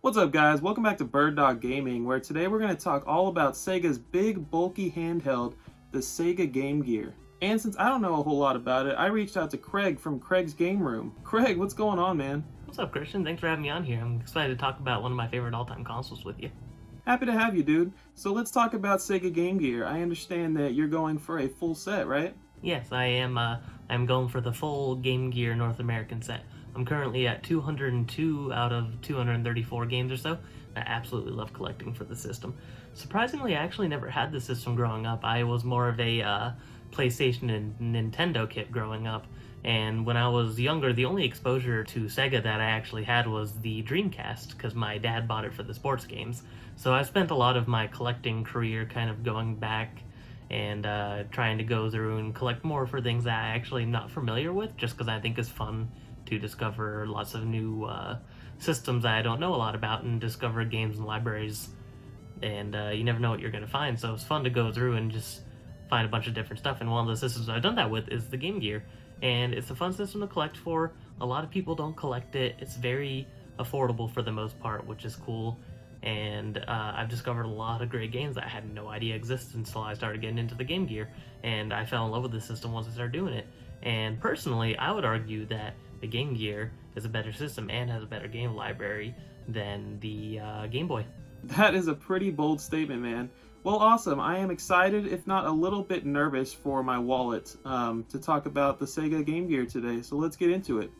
What's up, guys? Welcome back to Bird Dog Gaming, where today we're going to talk all about Sega's big, bulky handheld, the Sega Game Gear. And since I don't know a whole lot about it, I reached out to Craig from Craig's Game Room. Craig, what's going on, man? What's up, Christian? Thanks for having me on here. I'm excited to talk about one of my favorite all-time consoles with you. Happy to have you, dude. So let's talk about Sega Game Gear. I understand that you're going for a full set, right? Yes, I am. I'm going for the full Game Gear North American set. I'm currently at 202 out of 234 games or so. I absolutely love collecting for the system. Surprisingly, I actually never had the system growing up. I was more of a PlayStation and Nintendo kid growing up. And when I was younger, the only exposure to Sega that I actually had was the Dreamcast, because my dad bought it for the sports games. So I spent a lot of my collecting career kind of going back and trying to go through and collect more for things that I actually am not familiar with, just because I think it's fun to discover lots of new systems that I don't know a lot about and discover games and libraries. And you never know what you're going to find, so it's fun to go through and just find a bunch of different stuff. And one of the systems I've done that with is the Game Gear. And it's a fun system to collect for. A lot of people don't collect it. It's very affordable for the most part, which is cool. And I've discovered a lot of great games that I had no idea existed until I started getting into the Game Gear. And I fell in love with the system once I started doing it. And personally, I would argue that the Game Gear is a better system and has a better game library than the Game Boy. That is a pretty bold statement, man. Well, awesome. I am excited, if not a little bit nervous for my wallet, to talk about the Sega Game Gear today, so let's get into it.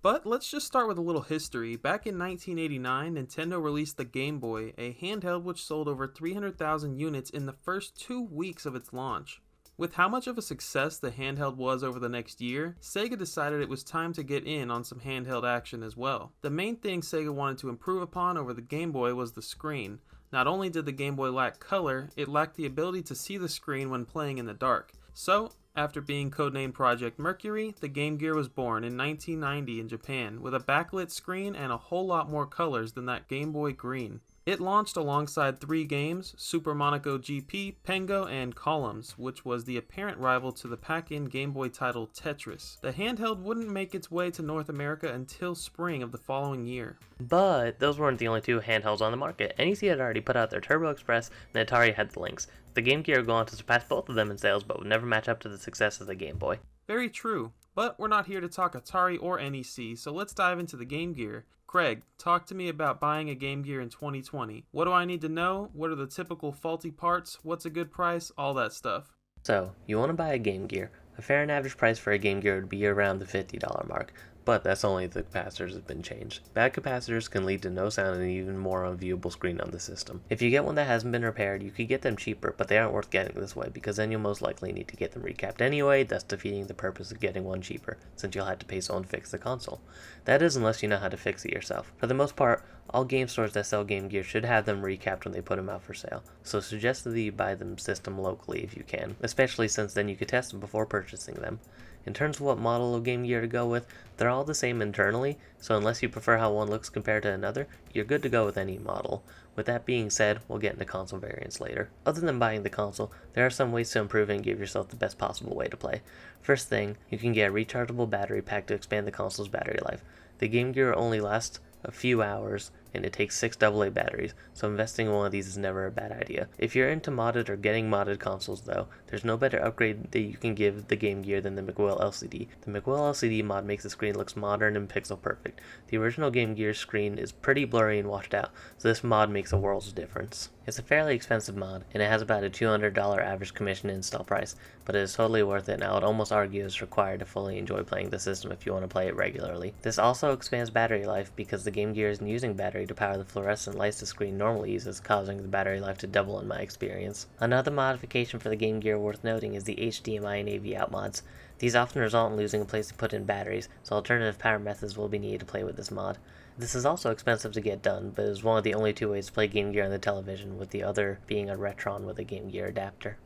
But let's just start with a little history. Back in 1989, Nintendo released the Game Boy, a handheld which sold over 300,000 units in the first 2 weeks of its launch. With how much of a success the handheld was over the next year, Sega decided it was time to get in on some handheld action as well. The main thing Sega wanted to improve upon over the Game Boy was the screen. Not only did the Game Boy lack color, it lacked the ability to see the screen when playing in the dark. So, after being codenamed Project Mercury, the Game Gear was born in 1990 in Japan with a backlit screen and a whole lot more colors than that Game Boy Green. It launched alongside 3 games, Super Monaco GP, Pengo, and Columns, which was the apparent rival to the pack-in Game Boy title Tetris. The handheld wouldn't make its way to North America until spring of the following year. But those weren't the only 2 handhelds on the market. NEC had already put out their Turbo Express, and Atari had the Lynx. The Game Gear would go on to surpass both of them in sales, but would never match up to the success of the Game Boy. Very true. But we're not here to talk Atari or NEC, so let's dive into the Game Gear. Craig, talk to me about buying a Game Gear in 2020. What do I need to know? What are the typical faulty parts? What's a good price? All that stuff. So, you want to buy a Game Gear. A fair and average price for a Game Gear would be around the $50 mark. But that's only if the capacitors have been changed. Bad capacitors can lead to no sound and even more unviewable screen on the system. If you get one that hasn't been repaired, you could get them cheaper, but they aren't worth getting this way because then you'll most likely need to get them recapped anyway, thus defeating the purpose of getting one cheaper, since you'll have to pay someone to fix the console. That is unless you know how to fix it yourself. For the most part, all game stores that sell Game Gear should have them recapped when they put them out for sale, so suggest that you buy them system locally if you can, especially since then you could test them before purchasing them. In terms of what model of Game Gear to go with, they're all the same internally, so unless you prefer how one looks compared to another, you're good to go with any model. With that being said, we'll get into console variants later. Other than buying the console, there are some ways to improve and give yourself the best possible way to play. First thing, you can get a rechargeable battery pack to expand the console's battery life. The Game Gear only lasts a few hours, and it takes 6 AA batteries, so investing in one of these is never a bad idea. If you're into modded or getting modded consoles though, there's no better upgrade that you can give the Game Gear than the McWill LCD. The McWill LCD mod makes the screen look modern and pixel perfect. The original Game Gear screen is pretty blurry and washed out, so this mod makes a world's difference. It's a fairly expensive mod, and it has about a $200 average commission install price, but it is totally worth it, and I would almost argue is required to fully enjoy playing the system if you want to play it regularly. This also expands battery life because the Game Gear isn't using battery to power the fluorescent lights the screen normally uses, causing the battery life to double in my experience. Another modification for the Game Gear worth noting is the HDMI and AV out mods. These often result in losing a place to put in batteries, so alternative power methods will be needed to play with this mod. This is also expensive to get done, but is one of the only 2 ways to play Game Gear on the television, with the other being a Retron with a Game Gear adapter.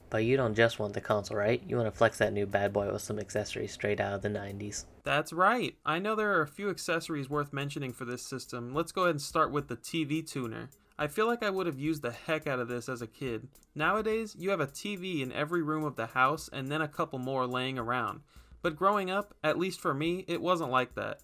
But you don't just want the console, right? You want to flex that new bad boy with some accessories straight out of the 90s. That's right. I know there are a few accessories worth mentioning for this system. Let's go ahead and start with the TV tuner. I feel like I would have used the heck out of this as a kid. Nowadays, you have a TV in every room of the house and then a couple more laying around. But growing up, at least for me, it wasn't like that.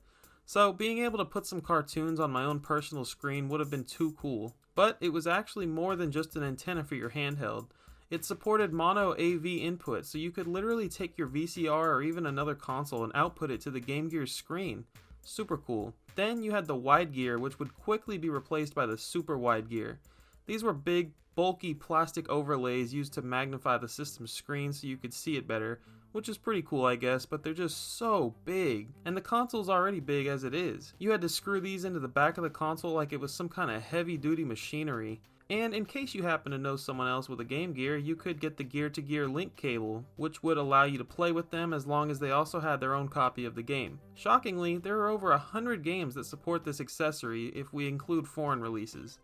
So being able to put some cartoons on my own personal screen would have been too cool. But it was actually more than just an antenna for your handheld. It supported mono AV input, so you could literally take your VCR or even another console and output it to the Game Gear's screen. Super cool. Then you had the wide gear, which would quickly be replaced by the super wide gear. These were big, bulky plastic overlays used to magnify the system's screen so you could see it better, which is pretty cool I guess, but they're just so big. And the console's already big as it is. You had to screw these into the back of the console like it was some kind of heavy duty machinery. And in case you happen to know someone else with a Game Gear, you could get the gear-to-gear link cable, which would allow you to play with them as long as they also had their own copy of the game. Shockingly, there are over 100 games that support this accessory if we include foreign releases.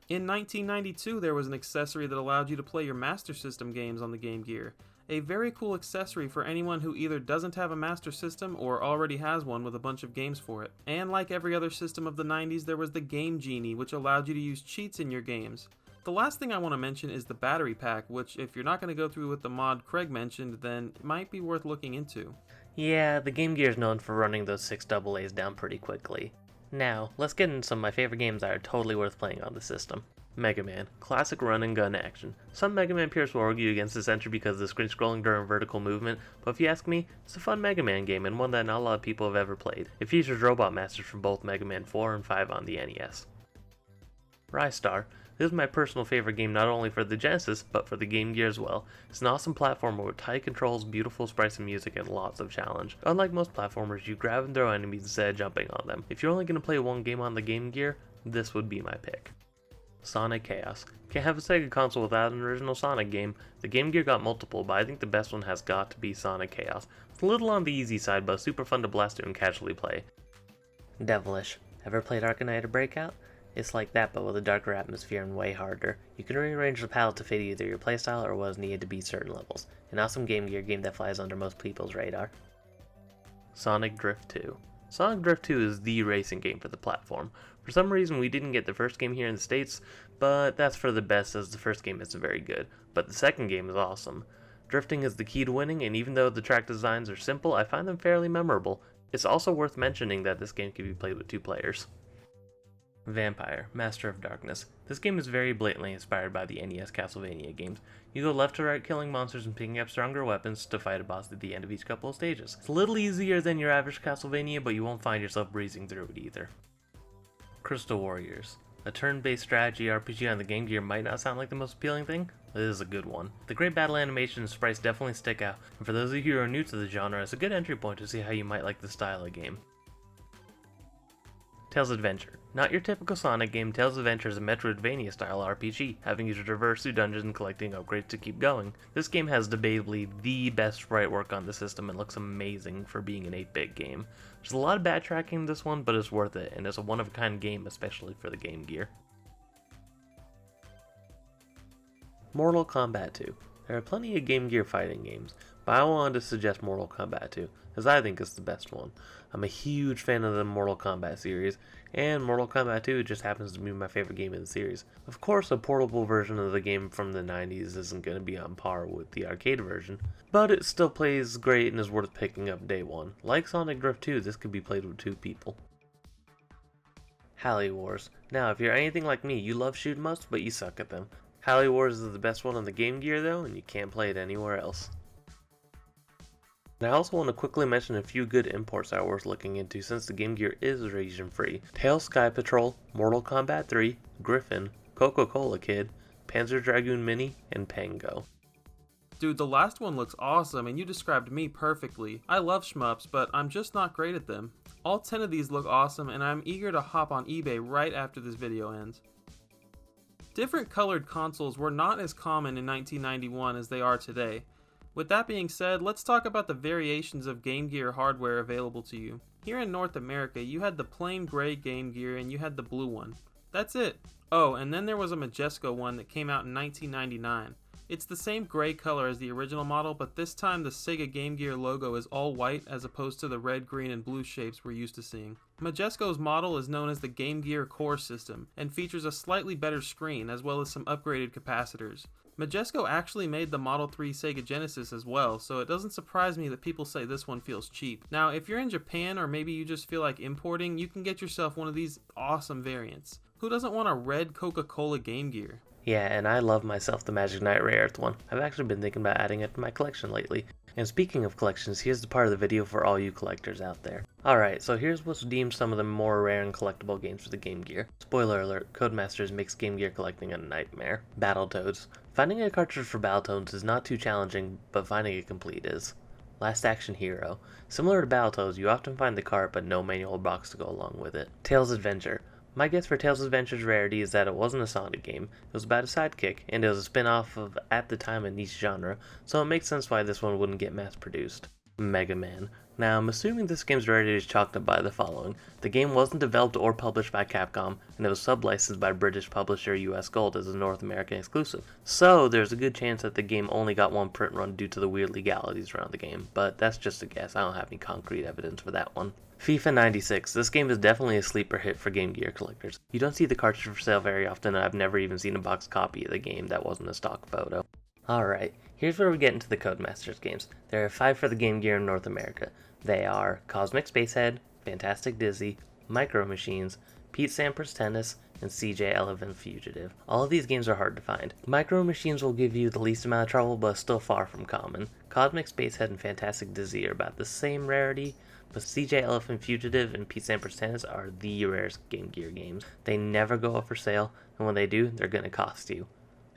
In 1992, there was an accessory that allowed you to play your Master System games on the Game Gear. A very cool accessory for anyone who either doesn't have a Master System or already has one with a bunch of games for it. And like every other system of the 90s, there was the Game Genie, which allowed you to use cheats in your games. The last thing I want to mention is the battery pack, which if you're not going to go through with the mod Craig mentioned, then it might be worth looking into. Yeah, the Game Gear is known for running those 6 AA's down pretty quickly. Now, let's get into some of my favorite games that are totally worth playing on the system. Mega Man, classic run and gun action. Some Mega Man peers will argue against this entry because of the screen scrolling during vertical movement, but if you ask me, it's a fun Mega Man game and one that not a lot of people have ever played. It features Robot Masters from both Mega Man 4 and 5 on the NES. Ristar. This is my personal favorite game not only for the Genesis, but for the Game Gear as well. It's an awesome platformer with tight controls, beautiful sprites and music, and lots of challenge. Unlike most platformers, you grab and throw enemies instead of jumping on them. If you're only going to play one game on the Game Gear, this would be my pick. Sonic Chaos. Can't have a Sega console without an original Sonic game. The Game Gear got multiple, but I think the best one has got to be Sonic Chaos. It's a little on the easy side, but super fun to blast through and casually play. Devilish. Ever played Arcanite or Breakout? It's like that, but with a darker atmosphere and way harder. You can rearrange the palette to fit either your playstyle or what is needed to beat certain levels. An awesome Game Gear game that flies under most people's radar. Sonic Drift 2. Sonic Drift 2 is the racing game for the platform. For some reason we didn't get the first game here in the States, but that's for the best as the first game isn't very good. But the second game is awesome. Drifting is the key to winning, and even though the track designs are simple, I find them fairly memorable. It's also worth mentioning that this game can be played with 2 players. Vampire, Master of Darkness. This game is very blatantly inspired by the NES Castlevania games. You go left to right killing monsters and picking up stronger weapons to fight a boss at the end of each couple of stages. It's a little easier than your average Castlevania, but you won't find yourself breezing through it either. Crystal Warriors. A turn-based strategy RPG on the Game Gear might not sound like the most appealing thing, but it is a good one. The great battle animation and sprites definitely stick out, and for those of you who are new to the genre, it's a good entry point to see how you might like the style of game. Tails Adventure. Not your typical Sonic game, Tails Adventure is a Metroidvania style RPG, having you to traverse through dungeons and collecting upgrades to keep going. This game has debatably the best sprite work on the system and looks amazing for being an 8-bit game. There's a lot of backtracking in this one, but it's worth it, and it's a one-of-a-kind game especially for the Game Gear. Mortal Kombat 2. There are plenty of Game Gear fighting games, but I wanted to suggest Mortal Kombat 2, as I think it's the best one. I'm a huge fan of the Mortal Kombat series, and Mortal Kombat 2 just happens to be my favorite game in the series. Of course, a portable version of the game from the 90s isn't going to be on par with the arcade version, but it still plays great and is worth picking up day one. Like Sonic Drift 2, this could be played with 2 people. Halley Wars. Now, if you're anything like me, you love shoot 'em ups, but you suck at them. Halley Wars is the best one on the Game Gear though, and you can't play it anywhere else. And I also want to quickly mention a few good imports that are worth looking into since the Game Gear is region free. Tails Sky Patrol, Mortal Kombat 3, Griffin, Coca-Cola Kid, Panzer Dragoon Mini, and Pango. Dude, the last one looks awesome, and you described me perfectly. I love shmups, but I'm just not great at them. All 10 of these look awesome, and I'm eager to hop on eBay right after this video ends. Different colored consoles were not as common in 1991 as they are today. With that being said, let's talk about the variations of Game Gear hardware available to you. Here in North America, you had the plain gray Game Gear and you had the blue one. That's it. Oh, and then there was a Majesco one that came out in 1999. It's the same gray color as the original model, but this time the Sega Game Gear logo is all white as opposed to the red, green, and blue shapes we're used to seeing. Majesco's model is known as the Game Gear Core system and features a slightly better screen as well as some upgraded capacitors. Majesco actually made the Model 3 Sega Genesis as well, so it doesn't surprise me that people say this one feels cheap. Now, if you're in Japan or maybe you just feel like importing, you can get yourself one of these awesome variants. Who doesn't want a red Coca-Cola Game Gear? Yeah, and I love myself the Magic Knight Rare Earth one. I've actually been thinking about adding it to my collection lately. And speaking of collections, here's the part of the video for all you collectors out there. Alright, so here's what's deemed some of the more rare and collectible games for the Game Gear. Spoiler alert, Codemasters makes Game Gear collecting a nightmare. Battletoads. Finding a cartridge for Battletoads is not too challenging, but finding it complete is. Last Action Hero. Similar to Battletoads, you often find the cart but no manual box to go along with it. Tails Adventure. My guess for Tails Adventure's rarity is that it wasn't a Sonic game, it was about a sidekick, and it was a spin-off of, at the time, a niche genre, so it makes sense why this one wouldn't get mass-produced. Mega Man. Now, I'm assuming this game's rarity is chalked up by the following. The game wasn't developed or published by Capcom, and it was sub-licensed by British publisher US Gold as a North American exclusive. So, there's a good chance that the game only got one print run due to the weird legalities around the game, but that's just a guess, I don't have any concrete evidence for that one. FIFA 96. This game is definitely a sleeper hit for Game Gear collectors. You don't see the cartridge for sale very often, and I've never even seen a boxed copy of the game that wasn't a stock photo. Alright, here's where we get into the Codemasters games. There are 5 for the Game Gear in North America. They are Cosmic Spacehead, Fantastic Dizzy, Micro Machines, Pete Sampras Tennis, and CJ Elephant Fugitive. All of these games are hard to find. Micro Machines will give you the least amount of trouble, but still far from common. Cosmic Spacehead and Fantastic Dizzy are about the same rarity, but CJ Elephant Fugitive and Pete Sampras Tennis are the rarest Game Gear games. They never go up for sale, and when they do, they're gonna cost you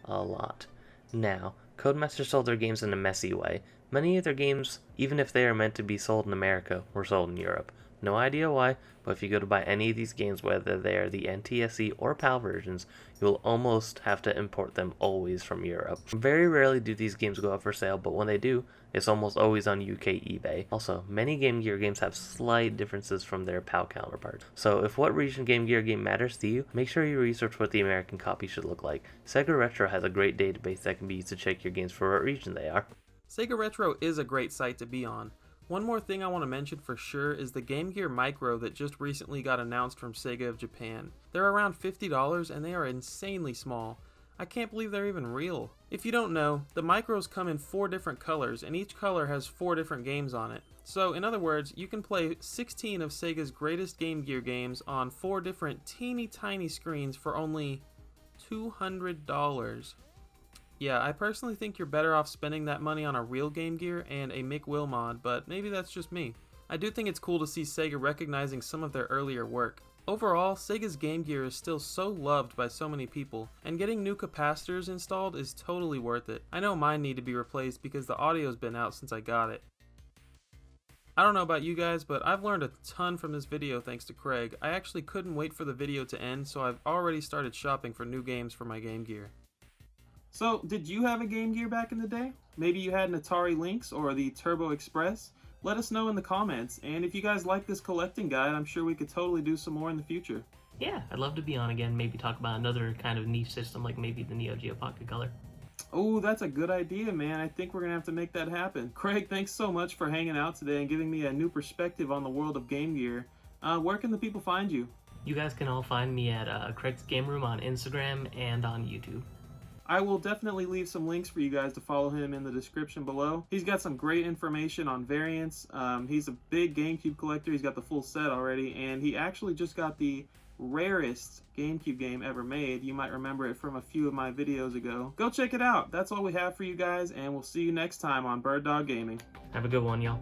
a lot. Now, Codemasters sold their games in a messy way. Many of their games, even if they are meant to be sold in America, were sold in Europe. No idea why, but if you go to buy any of these games, whether they are the NTSC or PAL versions, you'll almost have to import them always from Europe. Very rarely do these games go up for sale, but when they do, it's almost always on UK eBay. Also, many Game Gear games have slight differences from their PAL counterparts. So if what region Game Gear game matters to you, make sure you research what the American copy should look like. Sega Retro has a great database that can be used to check your games for what region they are. Sega Retro is a great site to be on. One more thing I want to mention for sure is the Game Gear Micro that just recently got announced from Sega of Japan. They're around $50 and they are insanely small. I can't believe they're even real. If you don't know, the Micros come in 4 different colors and each color has 4 different games on it. So in other words, you can play 16 of Sega's greatest Game Gear games on 4 different teeny tiny screens for only $200. Yeah, I personally think you're better off spending that money on a real Game Gear and a Mick Will mod, but maybe that's just me. I do think it's cool to see Sega recognizing some of their earlier work. Overall, Sega's Game Gear is still so loved by so many people, and getting new capacitors installed is totally worth it. I know mine need to be replaced because the audio's been out since I got it. I don't know about you guys, but I've learned a ton from this video thanks to Craig. I actually couldn't wait for the video to end, so I've already started shopping for new games for my Game Gear. So, did you have a Game Gear back in the day? Maybe you had an Atari Lynx or the Turbo Express? Let us know in the comments, and if you guys like this collecting guide, I'm sure we could totally do some more in the future. Yeah, I'd love to be on again, maybe talk about another kind of niche system like maybe the Neo Geo Pocket Color. Oh, that's a good idea, man. I think we're going to have to make that happen. Craig, thanks so much for hanging out today and giving me a new perspective on the world of Game Gear. Where can the people find you? You guys can all find me at Craig's Game Room on Instagram and on YouTube. I will definitely leave some links for you guys to follow him in the description below. He's got some great information on variants. He's a big GameCube collector. He's got the full set already, and he actually just got the rarest GameCube game ever made. You might remember it from a few of my videos ago. Go check it out. That's all we have for you guys, and we'll see you next time on Bird Dog Gaming. Have a good one, y'all.